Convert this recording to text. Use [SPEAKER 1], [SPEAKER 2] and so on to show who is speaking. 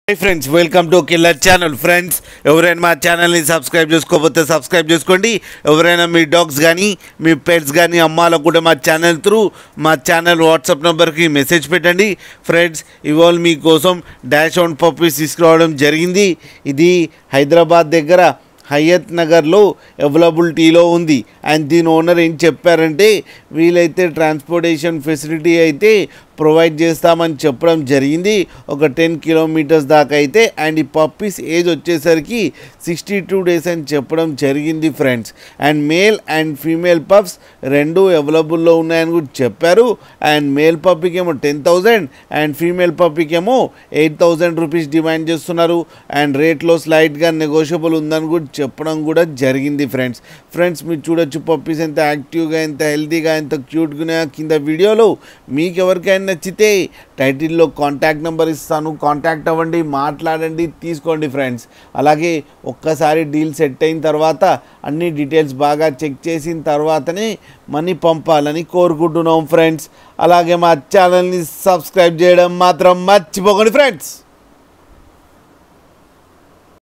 [SPEAKER 1] Hi friends, welcome to Killer Channel. Friends, ఎవరైనా మా ఛానల్ని సబ్స్క్రైబ్ చేసుకోకపోతే సబ్స్క్రైబ్ చేసుకోండి. ఎవరైనా మీ డాగ్స్ కానీ మీ పెట్స్ కానీ అమ్మాలో కూడా మా ఛానల్ త్రూ మా ఛానల్ వాట్సాప్ నెంబర్కి మెసేజ్ పెట్టండి. ఫ్రెండ్స్, ఇవాళ మీకోసం డాష్ ఆన్ పప్పీస్ తీసుకురావడం జరిగింది. ఇది హైదరాబాద్ దగ్గర హయత్ నగర్లో అవైలబిలిటీలో ఉంది. అండ్ దీని ఓనర్ ఏం చెప్పారంటే వీలైతే ట్రాన్స్పోర్టేషన్ ఫెసిలిటీ అయితే ప్రొవైడ్ చేస్తామని చెప్పడం జరిగింది. ఒక 10 కిలోమీటర్స్ దాకా అయితే. అండ్ ఈ పప్పీస్ ఏజ్ వచ్చేసరికి 62 డేస్ అని చెప్పడం జరిగింది friends. And male and female pups రెండు అవైలబుల్లో ఉన్నాయని కూడా చెప్పారు. అండ్ మేల్ పప్పీకి ఏమో 10,000 అండ్ ఫీమేల్ పప్పీకి ఏమో 8,000 రూపీస్ డిమాండ్ చేస్తున్నారు. అండ్ రేట్లో స్లైట్గా నెగోషియబుల్ ఉందని కూడా చెప్పడం కూడా జరిగింది ఫ్రెండ్స్. మీరు చూడొచ్చు పప్పీస్ ఎంత యాక్టివ్గా, ఎంత హెల్తీగా, ఎంత క్యూట్గా కింద వీడియోలో. మీకు ఎవరికైనా నచ్చితే టైటిల్లో కాంటాక్ట్ నెంబర్ ఇస్తాను, కాంటాక్ట్ అవ్వండి, మాట్లాడండి, తీసుకోండి ఫ్రెండ్స్. అలాగే ఒక్కసారి డీల్ సెట్ అయిన తర్వాత అన్ని డీటెయిల్స్ బాగా చెక్ చేసిన తర్వాతనే మనీ పంపాలని కోరుకుంటున్నాం ఫ్రెండ్స్. అలాగే మా ఛానల్ని సబ్స్క్రైబ్ చేయడం మాత్రం మర్చిపోకండి ఫ్రెండ్స్.